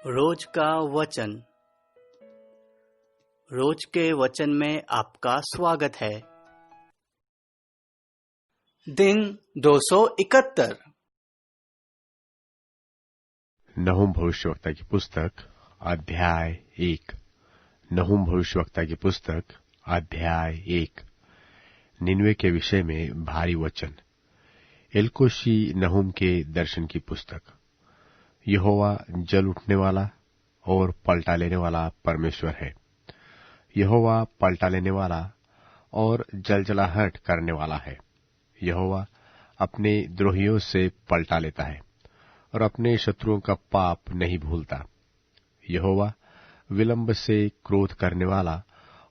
रोज का वचन। रोज के वचन में आपका स्वागत है। दिन 271। नहूम भविष्यवक्ता की पुस्तक अध्याय 1। नहूम भविष्यवक्ता की पुस्तक अध्याय 1। निन्वे के विषय में भारी वचन। एलकोशी नहूम के दर्शन की पुस्तक। यहोवा जल उठने वाला और पलटा लेने वाला परमेश्वर है। यहोवा पलटा लेने वाला और जलजलाहट करने वाला है। यहोवा अपने द्रोहियों से पलटा लेता है और अपने शत्रुओं का पाप नहीं भूलता। यहोवा विलंब से क्रोध करने वाला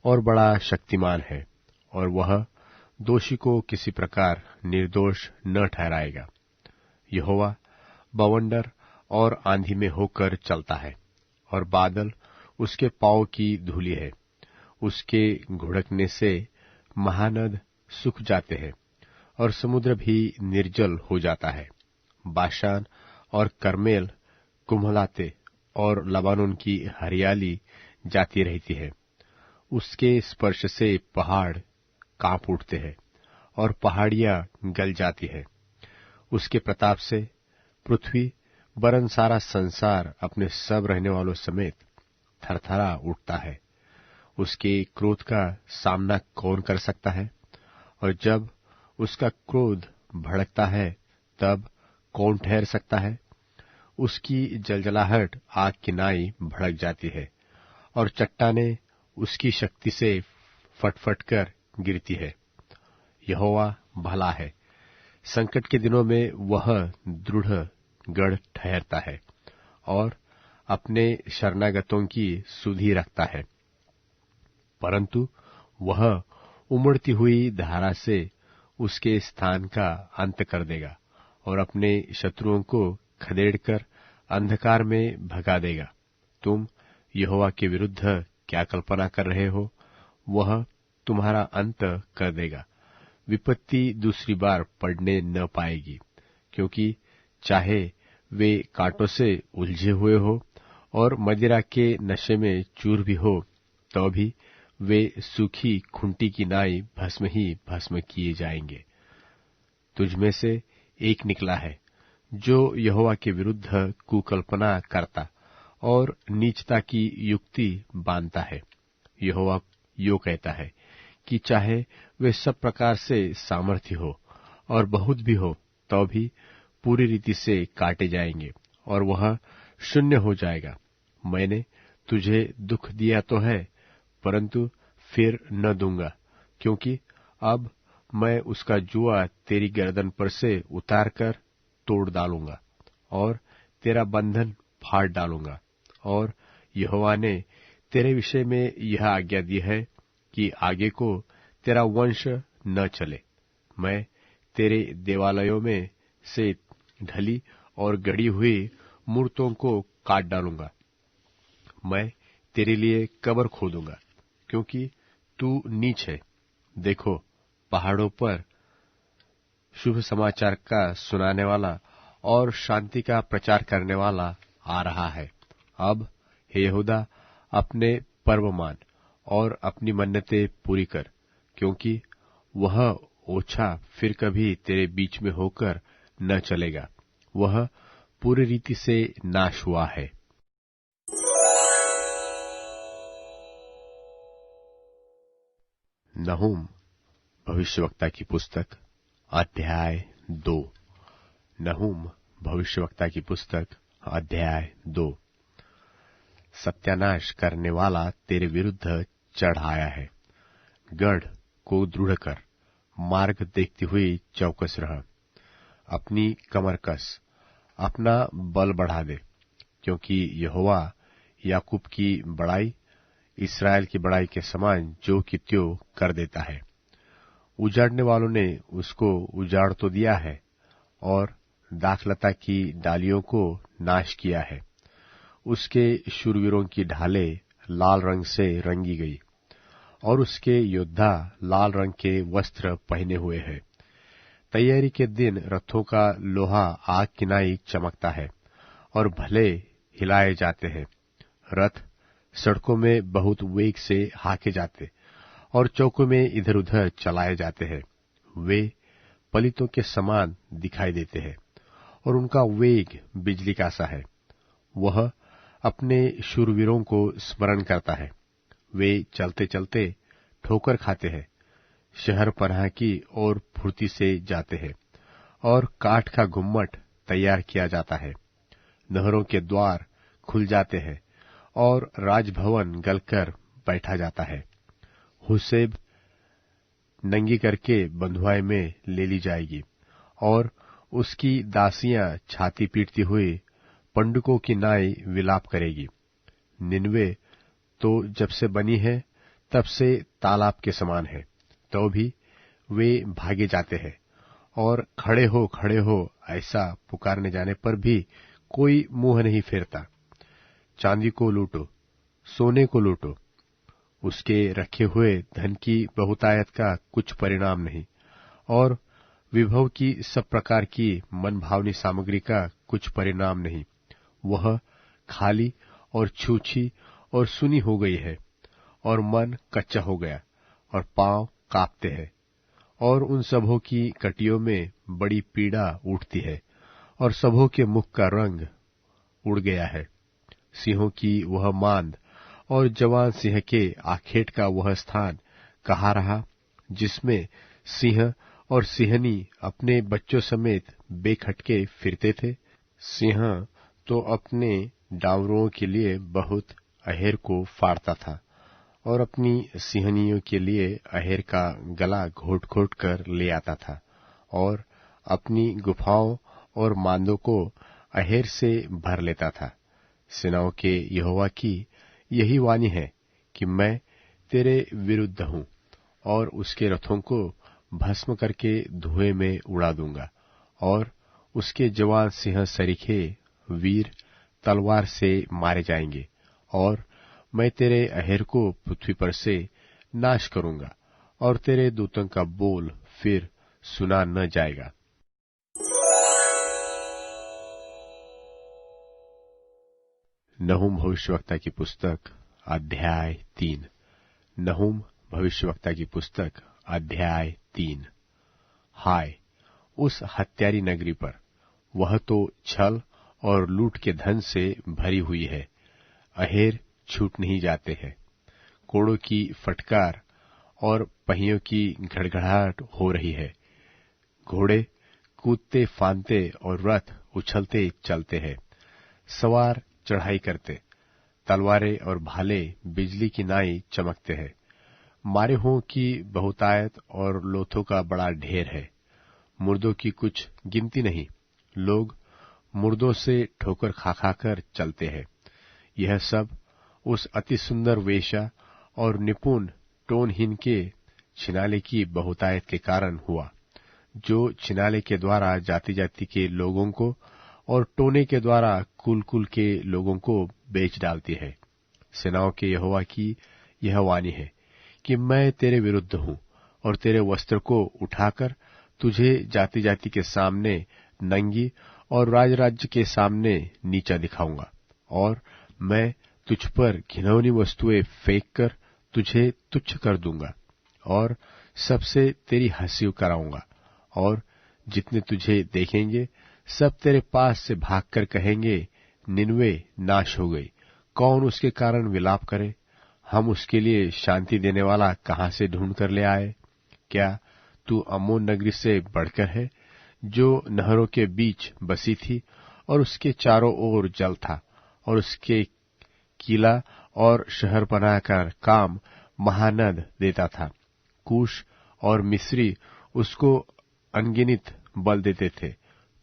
और बड़ा शक्तिमान है, और वह दोषी को किसी प्रकार निर्दोष न ठहराएगा। यहोवा बवंडर और आंधी में होकर चलता है, और बादल उसके पांव की धूलि है। उसके घुड़कने से महानद सूख जाते हैं और समुद्र भी निर्जल हो जाता है। बाशान और कर्मेल कुम्हलाते और लबानोन की हरियाली जाती रहती है। उसके स्पर्श से पहाड़ कांप उठते हैं और पहाड़ियां गल जाती है। उसके प्रताप से पृथ्वी वरन सारा संसार अपने सब रहने वालों समेत थरथरा उठता है। उसके क्रोध का सामना कौन कर सकता है? और जब उसका क्रोध भड़कता है तब कौन ठहर सकता है? उसकी जलजलाहट आग की नाई भड़क जाती है, और चट्टानें उसकी शक्ति से फटफट कर गिरती है। यहोवा भला है, संकट के दिनों में वह दृढ़ गढ़ ठहरता है और अपने शरणागतों की सुधि रखता है। परंतु वह उमड़ती हुई धारा से उसके स्थान का अंत कर देगा और अपने शत्रुओं को खदेड़कर अंधकार में भगा देगा। तुम यहोवा के विरुद्ध क्या कल्पना कर रहे हो? वह तुम्हारा अंत कर देगा। विपत्ति दूसरी बार पड़ने न पाएगी, क्योंकि चाहे वे कांटों से उलझे हुए हो और मदिरा के नशे में चूर भी हो, तो भी वे सूखी खुंटी की नाई भस्म ही भस्म किए जाएंगे। तुझमें से एक निकला है जो यहोवा के विरुद्ध कुकल्पना करता और नीचता की युक्ति बांधता है। यहोवा यो कहता है कि चाहे वे सब प्रकार से सामर्थ्य हो और बहुत भी हो, तो भी पूरी रीति से काटे जाएंगे और वह शून्य हो जाएगा। मैंने तुझे दुख दिया तो है, परंतु फिर न दूंगा, क्योंकि अब मैं उसका जुआ तेरी गर्दन पर से उतार कर तोड़ डालूंगा और तेरा बंधन फाड़ डालूंगा। और यहोवा ने तेरे विषय में यह आज्ञा दी है कि आगे को तेरा वंश न चले। मैं तेरे देवालयों में से ढली और गढ़ी हुई मूर्तों को काट डालूंगा। मैं तेरे लिए कब्र खोदूंगा, क्योंकि तू नीच है। देखो, पहाड़ों पर शुभ समाचार का सुनाने वाला और शांति का प्रचार करने वाला आ रहा है। अब हे यहूदा, अपने पर्व मान और अपनी मन्नतें पूरी कर, क्योंकि वह ओछा फिर कभी तेरे बीच में होकर न चलेगा। वह पूरी रीति से नाश हुआ है। नहूम भविष्यवक्ता की पुस्तक अध्याय 2। नहूम भविष्यवक्ता की पुस्तक अध्याय 2। सत्यानाश करने वाला तेरे विरुद्ध चढ़ आया है। गढ़ को दृढ़ कर, मार्ग देखती हुई चौकस रह। अपनी कमर कस, अपना बल बढ़ा दे, क्योंकि यहोवा याकूब की बड़ाई इस्राएल की बड़ाई के समान जो कि त्यों कर देता है। उजाड़ने वालों ने उसको उजाड़ तो दिया है और दाखलता की डालियों को नाश किया है। उसके शूरवीरों की ढालें लाल रंग से रंगी गई और उसके योद्धा लाल रंग के वस्त्र पहने हुए हैं। तैयारी के दिन रथों का लोहा आग की नाई चमकता है और भले हिलाए जाते हैं। रथ सड़कों में बहुत वेग से हाके जाते और चौकों में इधर उधर चलाए जाते हैं। वे पलितों के समान दिखाई देते हैं और उनका वेग बिजली का सा है। वह अपने शूरवीरों को स्मरण करता है। वे चलते चलते ठोकर खाते हैं, शहर पनाह की ओर फुर्ती से जाते हैं और काठ का गुम्मट तैयार किया जाता है। नहरों के द्वार खुल जाते हैं और राजभवन गलकर बैठा जाता है। हुसेब नंगी करके बंधुआई में ले ली जाएगी और उसकी दासियां छाती पीटती हुई पंडुकों की नाई विलाप करेगी। निनवे तो जब से बनी है तब से तालाब के समान है, तो भी वे भागे जाते हैं और खड़े हो ऐसा पुकारने जाने पर भी कोई मुंह नहीं फेरता। चांदी को लूटो, सोने को लूटो, उसके रखे हुए धन की बहुतायत का कुछ परिणाम नहीं और विभव की सब प्रकार की मनभावनी सामग्री का कुछ परिणाम नहीं। वह खाली और छूछी और सुनी हो गई है और मन कच्चा हो गया और पांव कांपते हैं और उन सबों की कटियों में बड़ी पीड़ा उठती है और सबों के मुख का रंग उड़ गया है। सिंहों की वह मांद और जवान सिंह के आखेट का वह स्थान कहाँ रहा जिसमें सिंह और सिंहनी अपने बच्चों समेत बेखटके फिरते थे। सिंह तो अपने डांवरों के लिए बहुत अहेर को फाड़ता था और अपनी सिंहनियों के लिए अहेर का गला घोट घोट कर ले आता था और अपनी गुफाओं और मांदों को अहेर से भर लेता था। सेनाओं के यहोवा की यही वाणी है कि मैं तेरे विरुद्ध हूं और उसके रथों को भस्म करके धुएं में उड़ा दूंगा और उसके जवान सिंह सरीखे वीर तलवार से मारे जाएंगे और मैं तेरे अहेर को पृथ्वी पर से नाश करूंगा और तेरे दूतों का बोल फिर सुना न जाएगा। नहूम भविष्यवक्ता की पुस्तक अध्याय 3। नहूम भविष्यवक्ता की पुस्तक अध्याय 3। हाय उस हत्यारी नगरी पर, वह तो छल और लूट के धन से भरी हुई है। अहेर छूट नहीं जाते हैं, कोड़ों की फटकार और पहियों की घड़घड़ाहट हो रही है। घोड़े कूदते फांदते और रथ उछलते चलते हैं। सवार चढ़ाई करते, तलवारें और भाले बिजली की नाई चमकते हैं। मारेहों की बहुतायत और लोथों का बड़ा ढेर है। मुर्दों की कुछ गिनती नहीं, लोग मुर्दों से ठोकर खा खाकर चलते हैं। यह सब उस अति सुंदर वेश्या और निपुण टोनहीन के छिनाले की बहुतायत के कारण हुआ, जो छिनाले के द्वारा जाति जाति के लोगों को और टोने के द्वारा कुल कुल के लोगों को बेच डालती है। सेनाओं के यहोवा की यह वाणी है कि मैं तेरे विरुद्ध हूं और तेरे वस्त्र को उठाकर तुझे जाति जाति के सामने नंगी और राज राज्य के सामने नीचा दिखाऊंगा और मैं तुझ पर घिनौनी वस्तुएं फेंक कर तुझे तुच्छ कर दूंगा और सबसे तेरी हंसी कराऊंगा और जितने तुझे देखेंगे सब तेरे पास से भागकर कहेंगे, निनवे नाश हो गई, कौन उसके कारण विलाप करे? हम उसके लिए शांति देने वाला कहां से ढूंढ कर ले आए? क्या तू अम्मोन नगरी से बढ़कर है, जो नहरों के बीच बसी थी और उसके चारों ओर जल था और उसके किला और शहर बनाकर काम महानद देता था। कूश और मिस्री उसको अनगिनत बल देते थे।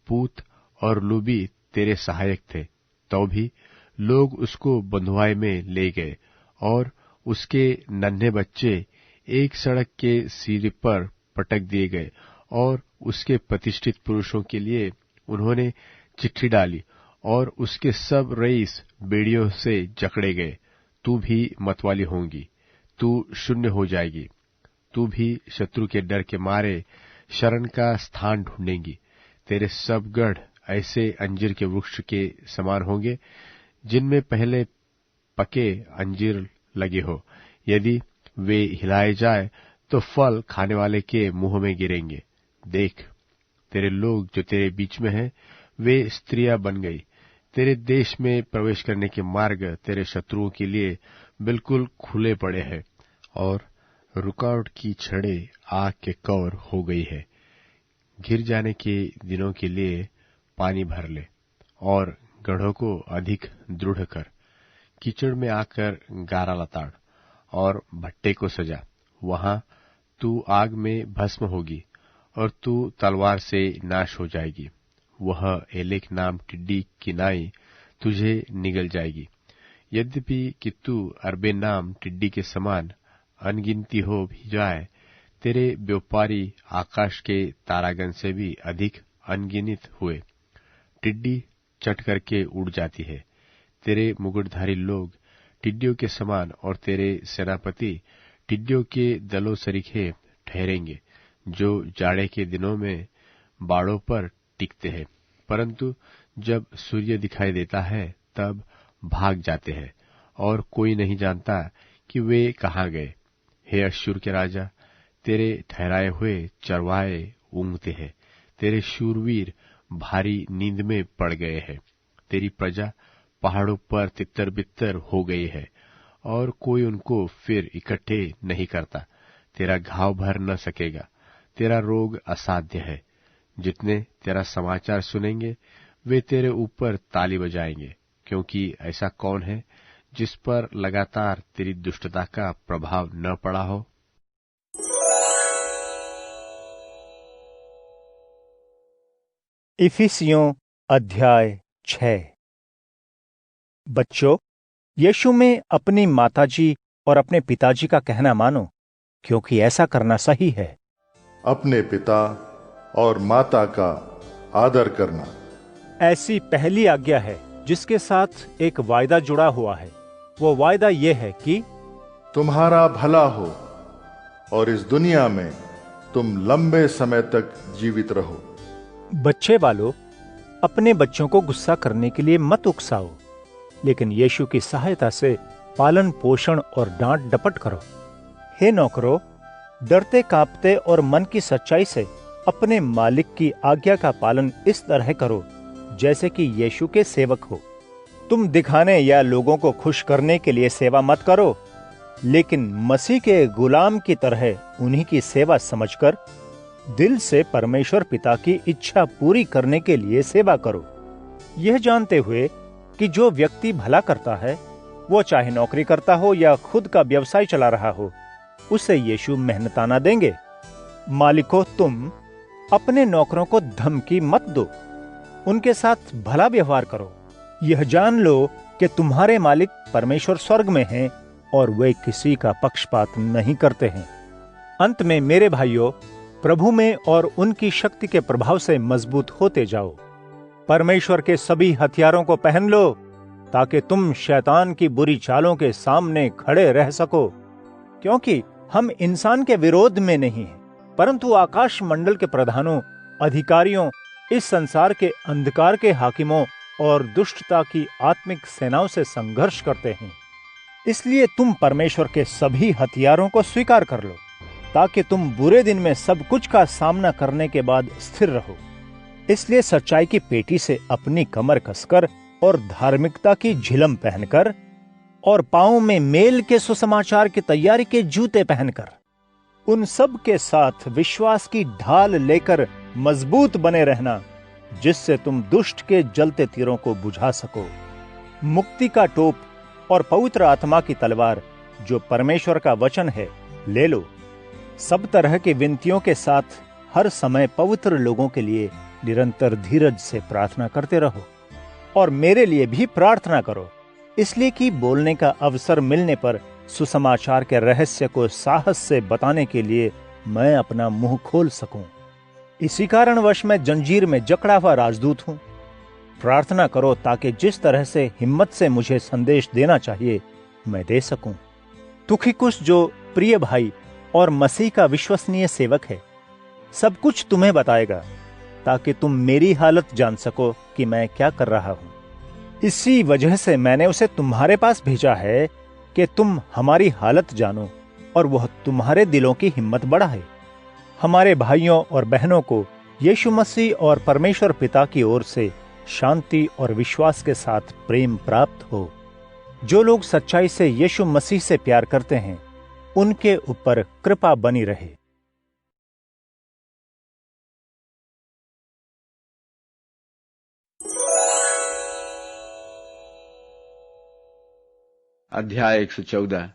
पूत और लूबी तेरे सहायक थे, तो भी लोग उसको बंधुआई में ले गए और उसके नन्हे बच्चे एक सड़क के सिरे पर पटक दिए गए और उसके प्रतिष्ठित पुरुषों के लिए उन्होंने चिट्ठी डाली और उसके सब रईस बेड़ियों से जकड़े गए। तू भी मतवाली होंगी, तू शून्य हो जाएगी, तू भी शत्रु के डर के मारे शरण का स्थान ढूंढेंगी। तेरे सब गढ़ ऐसे अंजीर के वृक्ष के समान होंगे जिनमें पहले पके अंजीर लगे हो। यदि वे हिलाए जाए तो फल खाने वाले के मुंह में गिरेंगे। देख, तेरे लोग जो तेरे बीच में हैं, वे स्त्रियां बन गई। तेरे देश में प्रवेश करने के मार्ग तेरे शत्रुओं के लिए बिल्कुल खुले पड़े हैं, और रुकावट की छड़ें आग के कवर हो गई है। घिर जाने के दिनों के लिए पानी भर ले और गढ़ों को अधिक दृढ़ कर। कीचड़ में आकर गारा लताड़ और भट्टे को सजा। वहां तू आग में भस्म होगी और तू तलवार से नाश हो जाएगी। वह एलेक नाम टिड्डी की नाई तुझे निगल जाएगी। यद्यपि कि तू अरबे नाम टिड्डी के समान अनगिनती हो भी जाए, तेरे व्यापारी आकाश के तारागण से भी अधिक अनगिनित हुए। टिड्डी चट करके उड़ जाती है। तेरे मुकुटधारी लोग टिड्डियों के समान और तेरे सेनापति टिड्डियों के दलों सरीखे ठहरेंगे, जो जाड़े के दिनों में बाड़ों पर टिकते हैं, परंतु जब सूर्य दिखाई देता है तब भाग जाते हैं और कोई नहीं जानता कि वे कहाँ गए। हे अश्शूर के राजा, तेरे ठहराए हुए चरवाहे ऊँघते हैं। तेरे शूरवीर भारी नींद में पड़ गए हैं। तेरी प्रजा पहाड़ों पर तितर बितर हो गई है और कोई उनको फिर इकट्ठे नहीं करता। तेरा घाव भर न सकेगा। तेरा रोग असाध्य है। जितने तेरा समाचार सुनेंगे वे तेरे ऊपर ताली बजाएंगे, क्योंकि ऐसा कौन है जिस पर लगातार तेरी दुष्टता का प्रभाव न पड़ा हो। इफिसियों अध्याय 6। बच्चों, यीशु में अपनी माताजी और अपने पिताजी का कहना मानो, क्योंकि ऐसा करना सही है। अपने पिता और माता का आदर करना ऐसी पहली आज्ञा है जिसके साथ एक वायदा जुड़ा हुआ है। वो वायदा ये है कि तुम्हारा भला हो और इस दुनिया में तुम लंबे समय तक जीवित रहो। बच्चे वालों, अपने बच्चों को गुस्सा करने के लिए मत उकसाओ, लेकिन यीशु की सहायता से पालन पोषण और डांट डपट करो। हे नौकरों, डरते कांपते और मन की सच्चाई से अपने मालिक की आज्ञा का पालन इस तरह करो जैसे कि यीशु के सेवक हो। तुम दिखाने या लोगों को खुश करने के लिए सेवा मत करो, लेकिन मसीह के गुलाम की तरह उन्हीं की सेवा समझकर दिल से परमेश्वर पिता की इच्छा पूरी करने के लिए सेवा करो, यह जानते हुए कि जो व्यक्ति भला करता है, वो चाहे नौकरी करता हो या खुद का व्यवसाय चला रहा हो, उसे यीशु मेहनताना देंगे। मालिकों, तुम अपने नौकरों को धमकी मत दो, उनके साथ भला व्यवहार करो। यह जान लो कि तुम्हारे मालिक परमेश्वर स्वर्ग में हैं और वे किसी का पक्षपात नहीं करते हैं। अंत में मेरे भाइयों, प्रभु में और उनकी शक्ति के प्रभाव से मजबूत होते जाओ। परमेश्वर के सभी हथियारों को पहन लो ताकि तुम शैतान की बुरी चालों के सामने खड़े रह सको, क्योंकि हम इंसान के विरोध में नहीं हैं, परंतु आकाश मंडल के प्रधानों, अधिकारियों, इस संसार के अंधकार के हाकिमों और दुष्टता की आत्मिक सेनाओं से संघर्ष करते हैं। इसलिए तुम परमेश्वर के सभी हथियारों को स्वीकार कर लो, ताकि तुम बुरे दिन में सब कुछ का सामना करने के बाद स्थिर रहो। इसलिए सच्चाई की पेटी से अपनी कमर कसकर और धार्मिकता की झिलम पहनकर और पांवों में मेल के सुसमाचार की तैयारी के जूते पहनकर उन सब के साथ विश्वास की ढाल लेकर मजबूत बने रहना, जिससे तुम दुष्ट के जलते तीरों को बुझा सको। मुक्ति का टोप और पवित्र आत्मा की तलवार, जो परमेश्वर का वचन है, ले लो। सब तरह की विनतियों के साथ हर समय पवित्र लोगों के लिए निरंतर धीरज से प्रार्थना करते रहो, और मेरे लिए भी प्रार्थना करो, इसलिए कि बोलने का अवसर मिलने पर सुसमाचार के रहस्य को साहस से बताने के लिए मैं अपना मुंह खोल सकूं। इसी कारणवश मैं जंजीर में जकड़ा हुआ राजदूत हूं। प्रार्थना करो ताकि जिस तरह से हिम्मत से मुझे संदेश देना चाहिए मैं दे सकूं। तुखिकुस, जो प्रिय भाई और मसीह का विश्वसनीय सेवक है, सब कुछ तुम्हें बताएगा ताकि तुम मेरी हालत जान सको कि मैं क्या कर रहा हूं। इसी वजह से मैंने उसे तुम्हारे पास भेजा है कि तुम हमारी हालत जानो और वह तुम्हारे दिलों की हिम्मत बढ़ाए। हमारे भाइयों और बहनों को यीशु मसीह और परमेश्वर पिता की ओर से शांति और विश्वास के साथ प्रेम प्राप्त हो। जो लोग सच्चाई से यीशु मसीह से प्यार करते हैं, उनके ऊपर कृपा बनी रहे। अध्याय 114।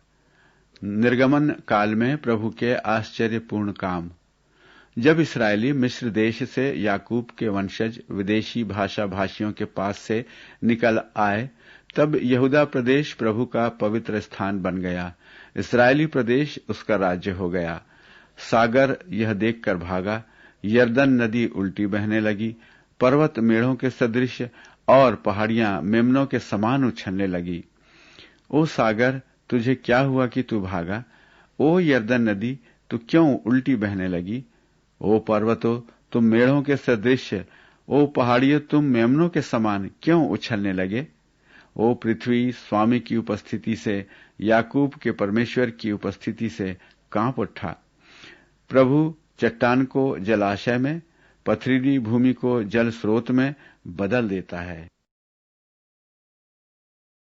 निर्गमन काल में प्रभु के आश्चर्यपूर्ण काम। जब इस्राएली मिस्र देश से याकूब के वंशज विदेशी भाषा भाषियों के पास से निकल आए, तब यहूदा प्रदेश प्रभु का पवित्र स्थान बन गया। इस्राएली प्रदेश उसका राज्य हो गया। सागर यह देखकर भागा, यरदन नदी उल्टी बहने लगी, पर्वत मेढ़ों के सदृश और पहाड़ियां मेमनों के समान उछलने लगी। ओ सागर, तुझे क्या हुआ कि तू भागा? ओ यरदन नदी, तू क्यों उल्टी बहने लगी? ओ पर्वतों, तुम मेढ़ों के सदृश, ओ पहाड़ियों, तुम मेमनों के समान क्यों उछलने लगे? ओ पृथ्वी, स्वामी की उपस्थिति से, याकूब के परमेश्वर की उपस्थिति से कांप उठा। प्रभु चट्टान को जलाशय में, पथरीली भूमि को जल स्रोत में बदल देता है।